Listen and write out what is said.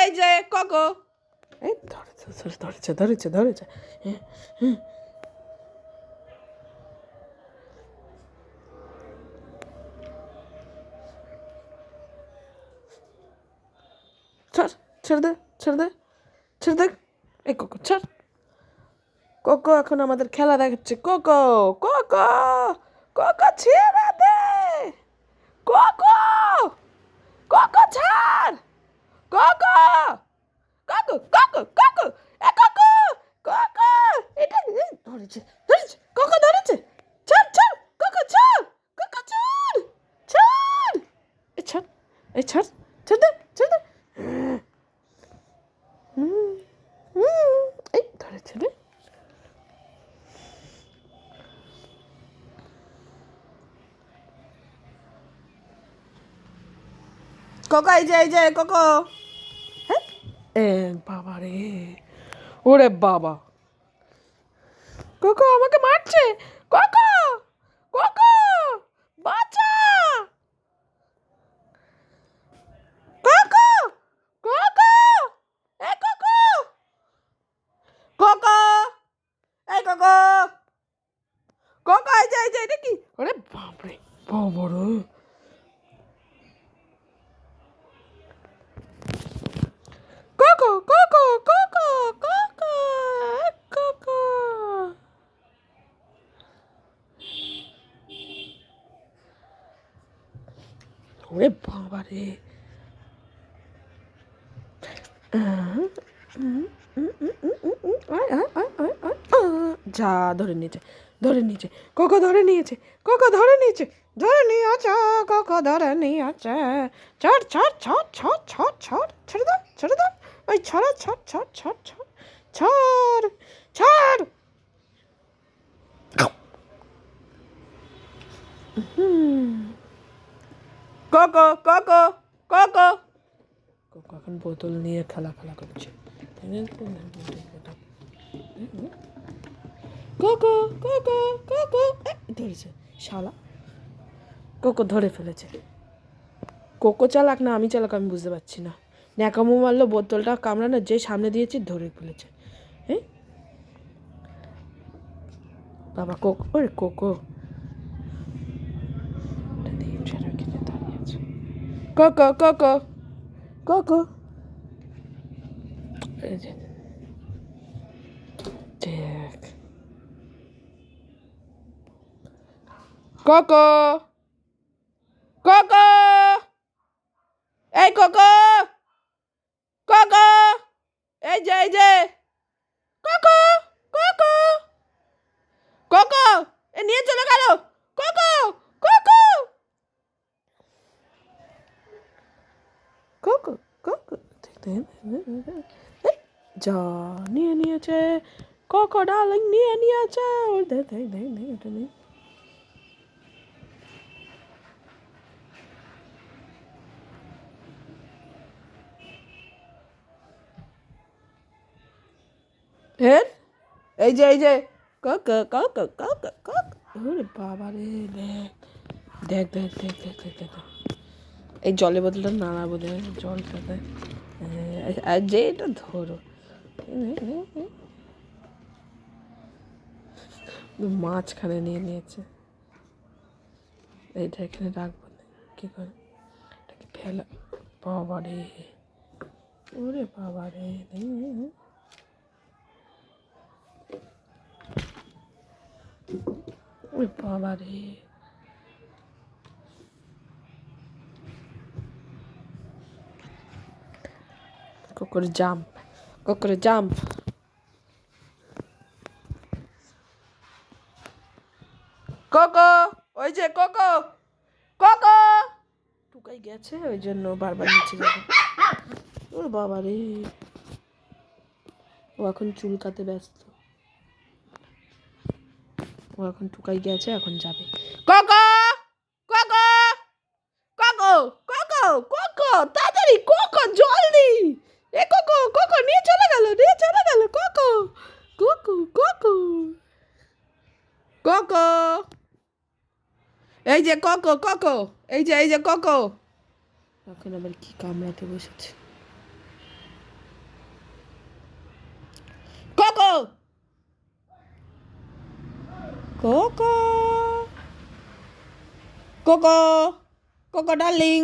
এই যে কোকো, এই ধরেছে। ছেড়ে দে এই কোকো ছাড়। কোকো এখন আমাদের খেলা দেখাচ্ছে। কোকো কোকো কোকো ছেড়ে দে, কোকো কোকো ছাড়, কোকো কোকো কোকো কোকো এ কোকো কোকো, এটা ধরেছে কোকো ধরেছে। ছাড় কোকো ছাড়, কোকো ছাড় এই ছাড় দে এই ধরেছে রে। কোকো এই যে কোকো, হ্যাঁ এ বাবা রে, ওরে বাবা, কোকো আমাকে মারছে। কোকো কোকো বাঁচা, কোকো কোকো এ কোকো কোকো এই কোকো কোকো এই যে এটা কি, ওরে বাপরে বাবা রে। Cocoa cocoa cocoa cocoa cocoa, ওরে বাবা রে। যা ধরে নিয়েছে কোকো, ধরে নিয়েছে কোকো, ধরে নিয়েছে কোকো, ধরে নিয়েছে। ছাড় ছেড়ে দাও ওই ছাড় কোকো কোকো কোকো কোকো এখন বোতল নিয়ে খেলা করছে। কোকো কোকো কোকো ধরেছে শালা, কোকো ধরে ফেলেছে। কোকো চালাক না আমি চালাক আমি বুঝতে পারছি না। ন্যাকামো মারলো, বোতলটা কামড়ানো যে সামনে দিয়েছি ধরে ফেলেছে। হ্যাঁ বাবা কোকো, ওরে কোকো কোকো কোকো কোকো দেখ কোকো কোকো এই কোকো কোকো এই যে কোকো কোকো কোকো এ নিয়ে চলে গেল। কোকো কোকো কোকো কোকো যা নিয়েছে কোকো ডার্লিং, নিয়েছে। দেখ এটা নেই। এই যে কোকো কোকো কোকো কোকো, ওরে বাবা রে, দেখ এই জলের বোতলটা নানা বোধ জলটা দেখ, আর যে এটা ধরো মাঝখানে নিয়েছে। এইটা এখানে রাখবো কি করে, এটাকে ফেলা। বাবা রে, ওরে বাবা রে, ওরে বাবা রে। কোকোর জাম্প কোকো, ওই যে কোকো টুকাই গেছে, ওই জন্য বারবার নিচে যাবে। ওরে বাবা রে, ও এখন চুলকাতে ব্যস্ত, ও এখন টুকাই গেছে, এখন যাবে। Cocoa cocoa cocoa cocoa cocoa তাড়াতাড়ি কোকো জলদি, এ কোকো নিয়ে চলে গেল কোকো কোকো কোকো কোকো এই যে কোকো এই যে কোকো, এখন আবার কি কামড়াতে বসেছে। Cocoa cocoa cocoa darling